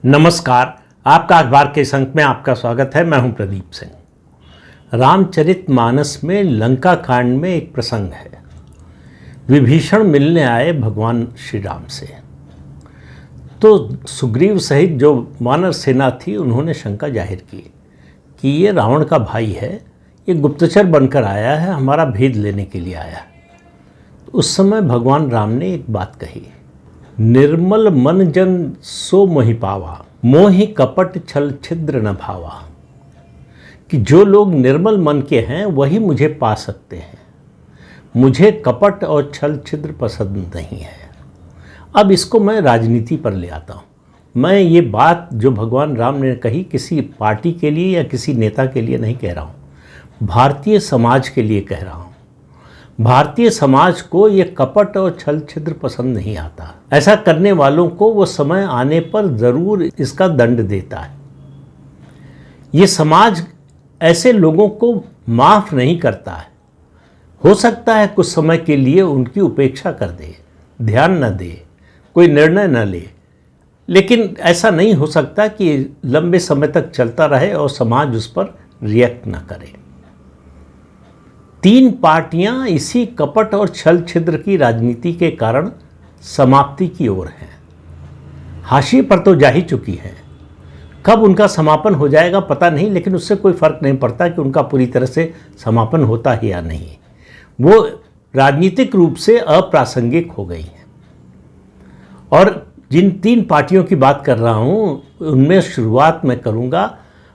नमस्कार। आपका अखबार के इस अंक में आपका स्वागत है। मैं हूं प्रदीप सिंह। रामचरितमानस में लंका कांड में एक प्रसंग है। विभीषण मिलने आए भगवान श्री राम से, तो सुग्रीव सहित जो वानर सेना थी उन्होंने शंका जाहिर की कि ये रावण का भाई है, ये गुप्तचर बनकर आया है, हमारा भेद लेने के लिए आया है। तो उस समय भगवान राम ने एक बात कही, निर्मल मन जन सो मोहि पावा, मोहि कपट छल छिद्र न भावा। कि जो लोग निर्मल मन के हैं वही मुझे पा सकते हैं, मुझे कपट और छल छिद्र पसंद नहीं है। अब इसको मैं राजनीति पर ले आता हूँ। मैं ये बात जो भगवान राम ने कही किसी पार्टी के लिए या किसी नेता के लिए नहीं कह रहा हूँ, भारतीय समाज के लिए कह रहा हूँ। भारतीय समाज को ये कपट और छल छिद्र पसंद नहीं आता। ऐसा करने वालों को वो समय आने पर ज़रूर इसका दंड देता है। ये समाज ऐसे लोगों को माफ़ नहीं करता है। हो सकता है कुछ समय के लिए उनकी उपेक्षा कर दे, ध्यान न दे, कोई निर्णय न ले, लेकिन ऐसा नहीं हो सकता कि लंबे समय तक चलता रहे और समाज उस पर रिएक्ट न करे। तीन पार्टियां इसी कपट और छल छिद्र की राजनीति के कारण समाप्ति की ओर हैं। हाशिए पर तो जा ही चुकी हैं। कब उनका समापन हो जाएगा पता नहीं, लेकिन उससे कोई फर्क नहीं पड़ता कि उनका पूरी तरह से समापन होता है या नहीं। वो राजनीतिक रूप से अप्रासंगिक हो गई हैं। और जिन तीन पार्टियों की बात कर रहा हूँ उनमें शुरुआत मैं करूँगा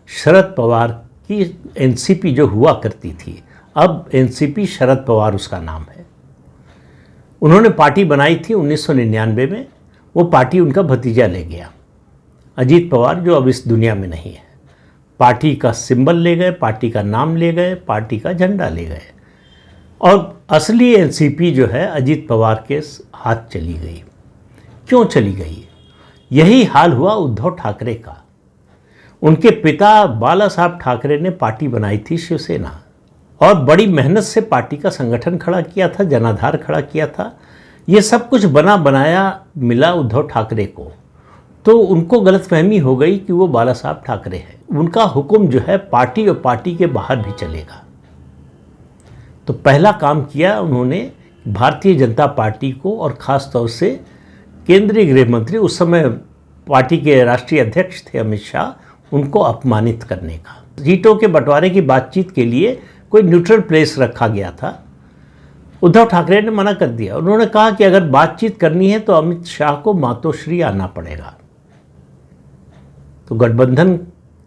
शरद पवार की एनसीपी जो हुआ करती थी, अब एनसीपी शरद पवार उसका नाम है। उन्होंने पार्टी बनाई थी 1999 में। वो पार्टी उनका भतीजा ले गया, अजीत पवार, जो अब इस दुनिया में नहीं है। पार्टी का सिंबल ले गए, पार्टी का नाम ले गए, पार्टी का झंडा ले गए, और असली एनसीपी जो है अजीत पवार के हाथ चली गई। क्यों चली गई? यही हाल हुआ उद्धव ठाकरे का। उनके पिता बाला साहब ठाकरे ने पार्टी बनाई थी शिवसेना, और बड़ी मेहनत से पार्टी का संगठन खड़ा किया था, जनाधार खड़ा किया था। ये सब कुछ बना बनाया मिला उद्धव ठाकरे को, तो उनको गलतफहमी हो गई कि वो बाला साहब ठाकरे हैं। उनका हुक्म जो है पार्टी और पार्टी के बाहर भी चलेगा। तो पहला काम किया उन्होंने, भारतीय जनता पार्टी को और ख़ास तौर से केंद्रीय गृह मंत्री, उस समय पार्टी के राष्ट्रीय अध्यक्ष थे अमित शाह, उनको अपमानित करने का। सीटों के बंटवारे की बातचीत के लिए कोई न्यूट्रल प्लेस रखा गया था। उद्धव ठाकरे ने मना कर दिया। उन्होंने कहा कि अगर बातचीत करनी है तो अमित शाह को मातोश्री आना पड़ेगा। तो गठबंधन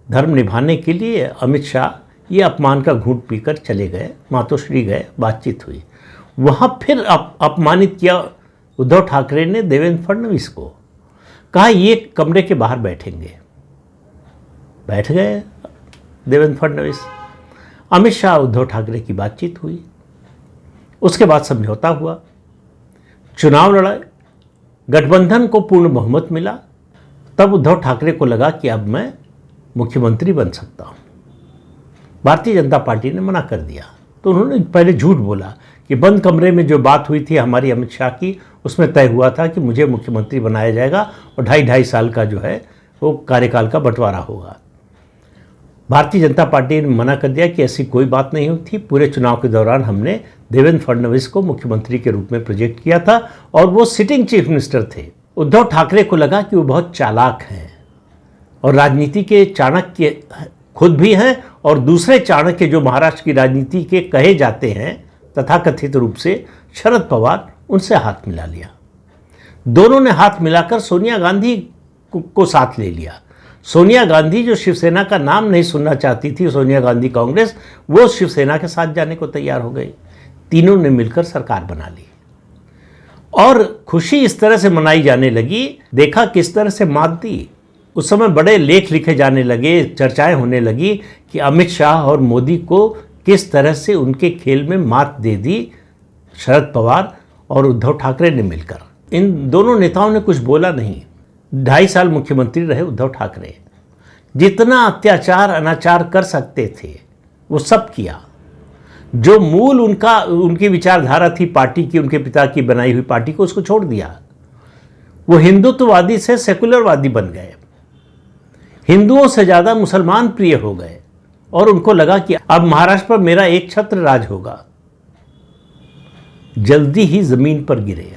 धर्म निभाने के लिए अमित शाह ये अपमान का घूंट पीकर चले गए, मातोश्री गए, बातचीत हुई। वहाँ फिर अपमानित किया उद्धव ठाकरे ने देवेंद्र फडणवीस को। कहा ये कमरे के बाहर बैठेंगे। बैठ गए देवेंद्र फडणवीस। अमित शाह उद्धव ठाकरे की बातचीत हुई, उसके बाद समझौता हुआ, चुनाव लड़ा, गठबंधन को पूर्ण बहुमत मिला। तब उद्धव ठाकरे को लगा कि अब मैं मुख्यमंत्री बन सकता हूँ। भारतीय जनता पार्टी ने मना कर दिया। तो उन्होंने पहले झूठ बोला कि बंद कमरे में जो बात हुई थी हमारी अमित शाह की, उसमें तय हुआ था कि मुझे मुख्यमंत्री बनाया जाएगा और 2.5 साल का जो है वो कार्यकाल का बंटवारा होगा। भारतीय जनता पार्टी ने मना कर दिया कि ऐसी कोई बात नहीं हुई थी। पूरे चुनाव के दौरान हमने देवेंद्र फडणवीस को मुख्यमंत्री के रूप में प्रोजेक्ट किया था और वो सिटिंग चीफ मिनिस्टर थे। उद्धव ठाकरे को लगा कि वो बहुत चालाक हैं और राजनीति के चाणक्य खुद भी हैं, और दूसरे चाणक्य जो महाराष्ट्र की राजनीति के कहे जाते हैं तथाकथित रूप से शरद पवार, उनसे हाथ मिला लिया। दोनों ने हाथ मिलाकर सोनिया गांधी को साथ ले लिया। सोनिया गांधी जो शिवसेना का नाम नहीं सुनना चाहती थी, सोनिया गांधी कांग्रेस, वो शिवसेना के साथ जाने को तैयार हो गई। तीनों ने मिलकर सरकार बना ली और खुशी इस तरह से मनाई जाने लगी। देखा किस तरह से मात दी। उस समय बड़े लेख लिखे जाने लगे, चर्चाएं होने लगी कि अमित शाह और मोदी को किस तरह से उनके खेल में मात दे दी शरद पवार और उद्धव ठाकरे ने मिलकर। इन दोनों नेताओं ने कुछ बोला नहीं। 2.5 साल मुख्यमंत्री रहे उद्धव ठाकरे। जितना अत्याचार अनाचार कर सकते थे वो सब किया। जो मूल उनकी विचारधारा थी पार्टी की, उनके पिता की बनाई हुई पार्टी को, उसको छोड़ दिया। वो हिंदुत्ववादी से सेकुलरवादी बन गए। हिंदुओं से ज़्यादा मुसलमान प्रिय हो गए और उनको लगा कि अब महाराष्ट्र पर मेरा एक छत्र राज होगा। जल्दी ही जमीन पर गिरे।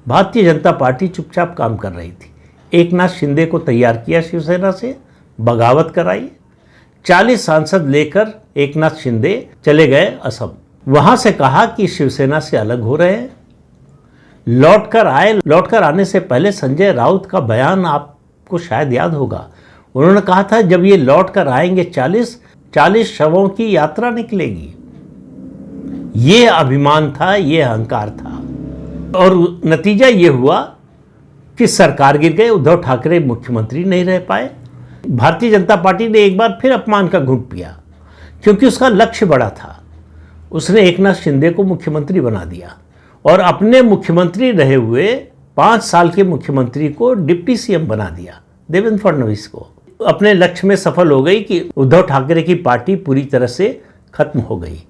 भारतीय जनता पार्टी चुपचाप काम कर रही थी। एकनाथ शिंदे को तैयार किया शिवसेना से, बगावत कराई। 40 सांसद लेकर एकनाथ शिंदे चले गए असम। वहां से कहा कि शिवसेना से अलग हो रहे हैं। लौटकर आने से पहले संजय राउत का बयान आपको शायद याद होगा। उन्होंने कहा था जब ये लौटकर आएंगे 40 शवों की यात्रा निकलेगी। ये अभिमान था, ये अहंकार था और नतीजा ये हुआ कि सरकार गिर गई। उद्धव ठाकरे मुख्यमंत्री नहीं रह पाए। भारतीय जनता पार्टी ने एक बार फिर अपमान का घूंट पिया क्योंकि उसका लक्ष्य बड़ा था। उसने एकनाथ शिंदे को मुख्यमंत्री बना दिया और अपने मुख्यमंत्री रहे हुए 5 साल के मुख्यमंत्री को डिप्टी सीएम बना दिया, देवेंद्र फडणवीस को। अपने लक्ष्य में सफल हो गई कि उद्धव ठाकरे की पार्टी पूरी तरह से खत्म हो गई।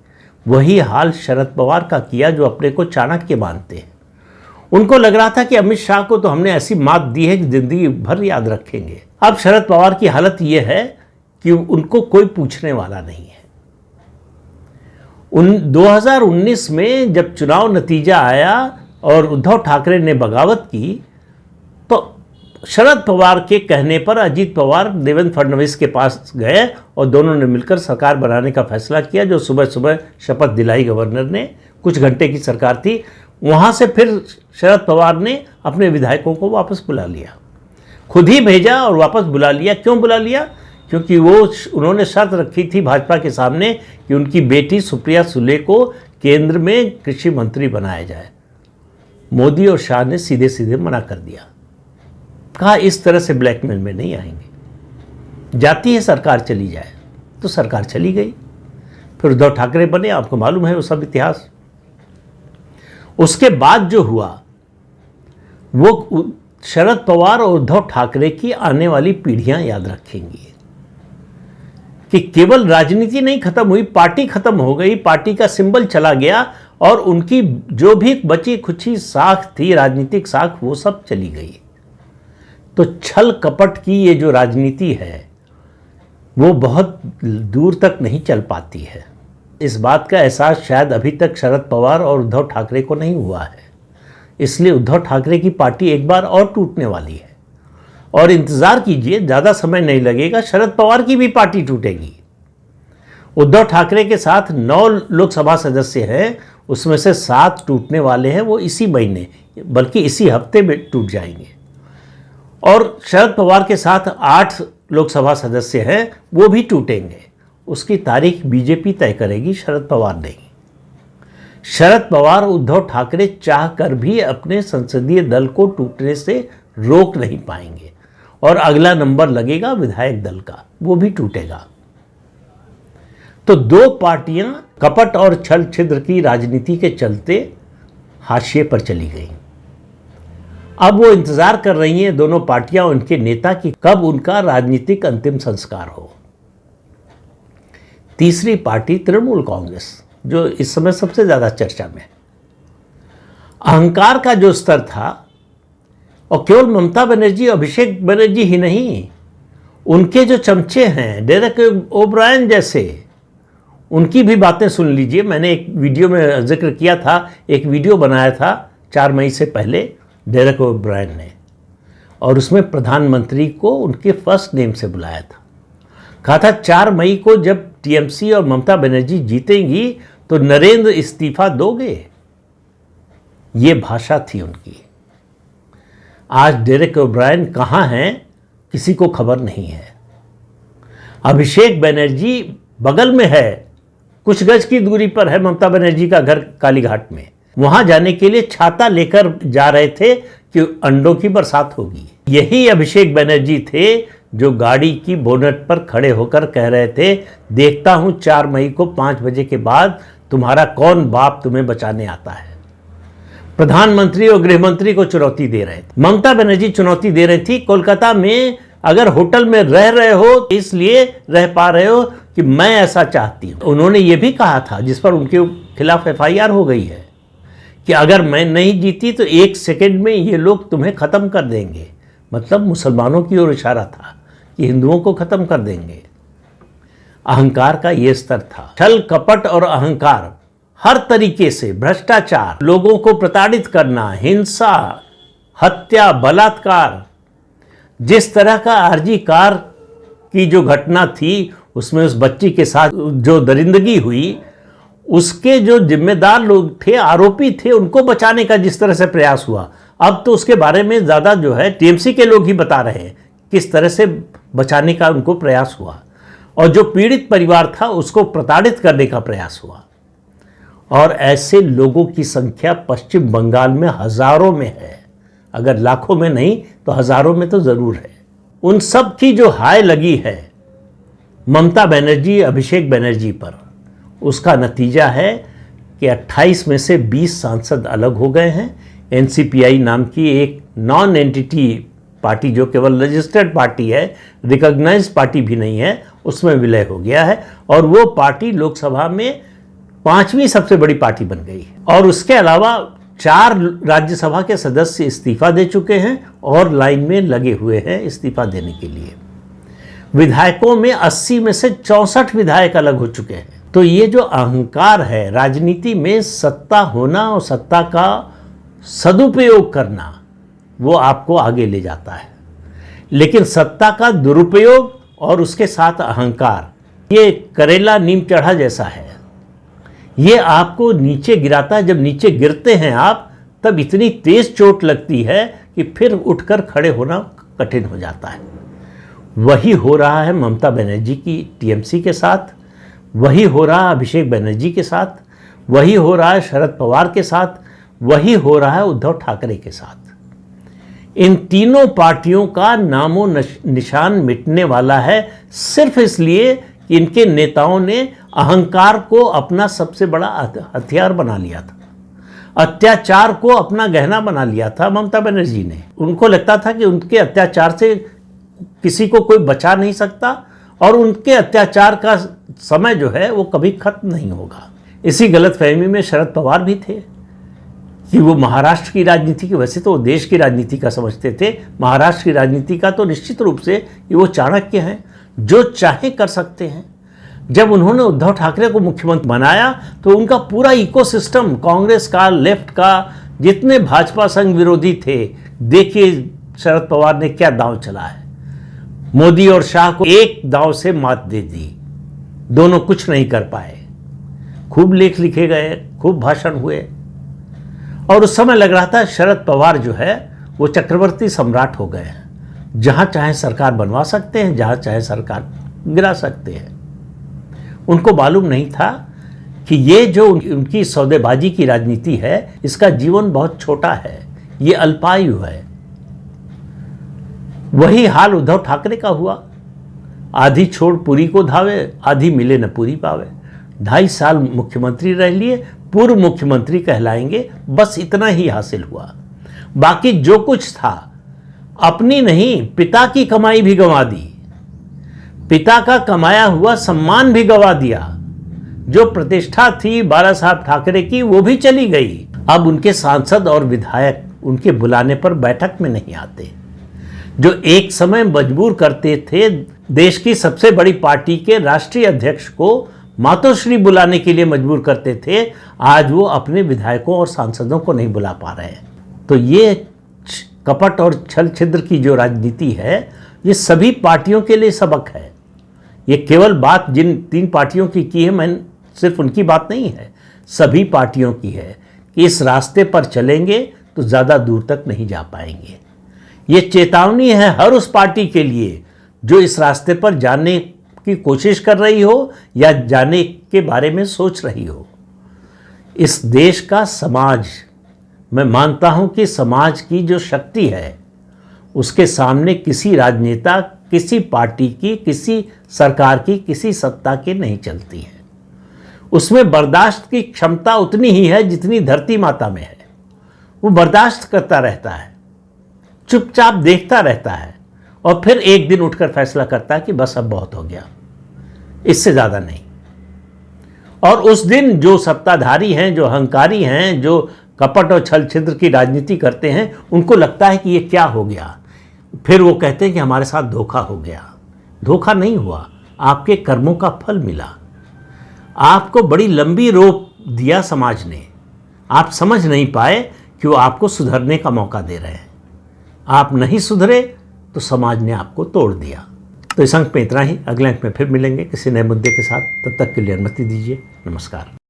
वही हाल शरद पवार का किया जो अपने को चाणक्य मानते हैं। उनको लग रहा था कि अमित शाह को तो हमने ऐसी मात दी है कि जिंदगी भर याद रखेंगे। अब शरद पवार की हालत यह है कि उनको कोई पूछने वाला नहीं है। 2019 में जब चुनाव नतीजा आया और उद्धव ठाकरे ने बगावत की तो शरद पवार के कहने पर अजीत पवार देवेंद्र फडणवीस के पास गए और दोनों ने मिलकर सरकार बनाने का फैसला किया, जो सुबह सुबह शपथ दिलाई गवर्नर ने। कुछ घंटे की सरकार थी। वहाँ से फिर शरद पवार ने अपने विधायकों को वापस बुला लिया, खुद ही भेजा और वापस बुला लिया। क्यों बुला लिया? क्योंकि उन्होंने शर्त रखी थी भाजपा के सामने कि उनकी बेटी सुप्रिया सुले को केंद्र में कृषि मंत्री बनाया जाए। मोदी और शाह ने सीधे सीधे मना कर दिया। कहा इस तरह से ब्लैकमेल में नहीं आएंगे, जाती है सरकार चली जाए। तो सरकार चली गई। फिर उद्धव ठाकरे बने, आपको मालूम है वो सब इतिहास। उसके बाद जो हुआ वो शरद पवार और उद्धव ठाकरे की आने वाली पीढ़ियां याद रखेंगी कि केवल राजनीति नहीं खत्म हुई, पार्टी खत्म हो गई, पार्टी का सिंबल चला गया और उनकी जो भी बची खुची साख थी, राजनीतिक साख, वो सब चली गई। तो छल कपट की ये जो राजनीति है वो बहुत दूर तक नहीं चल पाती है। इस बात का एहसास शायद अभी तक शरद पवार और उद्धव ठाकरे को नहीं हुआ है। इसलिए उद्धव ठाकरे की पार्टी एक बार और टूटने वाली है और इंतज़ार कीजिए, ज़्यादा समय नहीं लगेगा, शरद पवार की भी पार्टी टूटेगी। उद्धव ठाकरे के साथ 9 लोकसभा सदस्य हैं, उसमें से 7 टूटने वाले हैं। वो इसी महीने बल्कि इसी हफ्ते में टूट जाएंगे। और शरद पवार के साथ 8 लोकसभा सदस्य हैं, वो भी टूटेंगे। उसकी तारीख बीजेपी तय करेगी, शरद पवार नहीं। शरद पवार उद्धव ठाकरे चाह कर भी अपने संसदीय दल को टूटने से रोक नहीं पाएंगे और अगला नंबर लगेगा विधायक दल का, वो भी टूटेगा। तो 2 पार्टियां कपट और छल छिद्र की राजनीति के चलते हाशिए पर चली गईं। अब वो इंतजार कर रही हैं दोनों पार्टियां, उनके नेता, की कब उनका राजनीतिक अंतिम संस्कार हो। तीसरी पार्टी तृणमूल कांग्रेस, जो इस समय सबसे ज्यादा चर्चा में। अहंकार का जो स्तर था, और केवल ममता बनर्जी, अभिषेक बनर्जी ही नहीं, उनके जो चमचे हैं डेरेक ओब्रायन जैसे, उनकी भी बातें सुन लीजिए। मैंने एक वीडियो में जिक्र किया था, एक वीडियो बनाया था 4 मई से पहले डेरेक ओब्रायन ने, और उसमें प्रधानमंत्री को उनके फर्स्ट नेम से बुलाया था। कहा था 4 मई को जब टीएमसी और ममता बनर्जी जीतेंगी तो नरेंद्र इस्तीफा दोगे। ये भाषा थी उनकी। आज डेरेक ओब्रायन कहाँ हैं किसी को खबर नहीं है। अभिषेक बनर्जी बगल में है, कुछ गज की दूरी पर है ममता बनर्जी का घर कालीघाट में। वहां जाने के लिए छाता लेकर जा रहे थे कि अंडों की बरसात होगी। यही अभिषेक बनर्जी थे जो गाड़ी की बोनट पर खड़े होकर कह रहे थे, देखता हूं 4 मई को 5 बजे के बाद तुम्हारा कौन बाप तुम्हें बचाने आता है। प्रधानमंत्री और गृहमंत्री को चुनौती दे रहे थे। ममता बनर्जी चुनौती दे रही थी, कोलकाता में अगर होटल में रह रहे हो इसलिए रह पा रहे हो कि मैं ऐसा चाहती हूं। उन्होंने ये भी कहा था, जिस पर उनके खिलाफ FIR हो गई है, कि अगर मैं नहीं जीती तो 1 सेकंड में ये लोग तुम्हें ख़त्म कर देंगे। मतलब मुसलमानों की ओर इशारा था कि हिंदुओं को खत्म कर देंगे। अहंकार का ये स्तर था। छल कपट और अहंकार, हर तरीके से भ्रष्टाचार, लोगों को प्रताड़ित करना, हिंसा, हत्या, बलात्कार। जिस तरह का आरजी कार की जो घटना थी, उसमें उस बच्ची के साथ जो दरिंदगी हुई, उसके जो जिम्मेदार लोग थे, आरोपी थे, उनको बचाने का जिस तरह से प्रयास हुआ, अब तो उसके बारे में ज़्यादा जो है टीएमसी के लोग ही बता रहे हैं किस तरह से बचाने का उनको प्रयास हुआ, और जो पीड़ित परिवार था उसको प्रताड़ित करने का प्रयास हुआ। और ऐसे लोगों की संख्या पश्चिम बंगाल में हज़ारों में है, अगर लाखों में नहीं तो हज़ारों में तो ज़रूर है। उन सब की जो हाय लगी है ममता बनर्जी, अभिषेक बनर्जी पर, उसका नतीजा है कि 28 में से 20 सांसद अलग हो गए हैं। एनसीपीआई नाम की एक नॉन एंटिटी पार्टी, जो केवल रजिस्टर्ड पार्टी है, रिकॉग्नाइज्ड पार्टी भी नहीं है, उसमें विलय हो गया है, और वो पार्टी लोकसभा में 5वीं सबसे बड़ी पार्टी बन गई। और उसके अलावा 4 राज्यसभा के सदस्य इस्तीफा दे चुके हैं और लाइन में लगे हुए हैं इस्तीफा देने के लिए। विधायकों में 80 में से 64 विधायक अलग हो चुके हैं। तो ये जो अहंकार है, राजनीति में सत्ता होना और सत्ता का सदुपयोग करना, वो आपको आगे ले जाता है। लेकिन सत्ता का दुरुपयोग और उसके साथ अहंकार, ये करेला नीम चढ़ा जैसा है, ये आपको नीचे गिराता है। जब नीचे गिरते हैं आप, तब इतनी तेज चोट लगती है कि फिर उठकर खड़े होना कठिन हो जाता है। वही हो रहा है ममता बनर्जी की टीएमसी के साथ, वही हो रहा है अभिषेक बनर्जी के साथ, वही हो रहा है शरद पवार के साथ, वही हो रहा है उद्धव ठाकरे के साथ। इन तीनों पार्टियों का नामो निशान मिटने वाला है, सिर्फ इसलिए कि इनके नेताओं ने अहंकार को अपना सबसे बड़ा हथियार बना लिया था, अत्याचार को अपना गहना बना लिया था ममता बनर्जी ने। उनको लगता था कि उनके अत्याचार से किसी को कोई बचा नहीं सकता, और उनके अत्याचार का समय जो है वो कभी खत्म नहीं होगा। इसी गलतफहमी में शरद पवार भी थे कि वो महाराष्ट्र की राजनीति की, वैसे तो वो देश की राजनीति का समझते थे, महाराष्ट्र की राजनीति का तो निश्चित रूप से कि वो चाणक्य हैं, जो चाहे कर सकते हैं। जब उन्होंने उद्धव ठाकरे को मुख्यमंत्री बनाया तो उनका पूरा इकोसिस्टम, कांग्रेस का, लेफ्ट का, जितने भाजपा संघ विरोधी थे, देखिए शरद पवार ने क्या दांव चला है। मोदी और शाह को एक दांव से मात दे दी, दोनों कुछ नहीं कर पाए। खूब लेख लिखे गए, खूब भाषण हुए, और उस समय लग रहा था शरद पवार जो है वो चक्रवर्ती सम्राट हो गए हैं, जहाँ चाहे सरकार बनवा सकते हैं, जहाँ चाहे सरकार गिरा सकते हैं। उनको मालूम नहीं था कि ये जो उनकी सौदेबाजी की राजनीति है, इसका जीवन बहुत छोटा है, ये अल्पायु है। वही हाल उद्धव ठाकरे का हुआ, आधी छोड़ पूरी को धावे, आधी मिले न पूरी पावे। 2.5 साल मुख्यमंत्री रह लिए, पूर्व मुख्यमंत्री कहलाएंगे, बस इतना ही हासिल हुआ। बाकी जो कुछ था अपनी नहीं, पिता की कमाई भी गंवा दी, पिता का कमाया हुआ सम्मान भी गंवा दिया। जो प्रतिष्ठा थी बाला साहब ठाकरे की, वो भी चली गई। अब उनके सांसद और विधायक उनके बुलाने पर बैठक में नहीं आते। जो एक समय मजबूर करते थे देश की सबसे बड़ी पार्टी के राष्ट्रीय अध्यक्ष को मातोश्री बुलाने के लिए मजबूर करते थे, आज वो अपने विधायकों और सांसदों को नहीं बुला पा रहे हैं। तो ये कपट और छल छिद्र की जो राजनीति है, ये सभी पार्टियों के लिए सबक है। ये केवल बात जिन 3 पार्टियों की है, मैं सिर्फ उनकी बात नहीं है, सभी पार्टियों की है कि इस रास्ते पर चलेंगे तो ज़्यादा दूर तक नहीं जा पाएंगे। ये चेतावनी है हर उस पार्टी के लिए जो इस रास्ते पर जाने की कोशिश कर रही हो या जाने के बारे में सोच रही हो। इस देश का समाज, मैं मानता हूं कि समाज की जो शक्ति है, उसके सामने किसी राजनेता, किसी पार्टी की, किसी सरकार की, किसी सत्ता की नहीं चलती है। उसमें बर्दाश्त की क्षमता उतनी ही है जितनी धरती माता में है। वो बर्दाश्त करता रहता है, चुपचाप देखता रहता है, और फिर एक दिन उठकर फैसला करता है कि बस अब बहुत हो गया, इससे ज़्यादा नहीं। और उस दिन जो सत्ताधारी हैं, जो अहंकारी हैं, जो कपट और छल छिद्र की राजनीति करते हैं, उनको लगता है कि ये क्या हो गया। फिर वो कहते हैं कि हमारे साथ धोखा हो गया, धोखा नहीं हुआ, आपके कर्मों का फल मिला। आपको बड़ी लंबी रोप दिया समाज ने, आप समझ नहीं पाए कि वो आपको सुधरने का मौका दे रहे हैं। आप नहीं सुधरे तो समाज ने आपको तोड़ दिया। तो इस अंक में इतना ही। अगले अंक में फिर मिलेंगे किसी नए मुद्दे के साथ। तब तक के लिए अनुमति दीजिए। नमस्कार।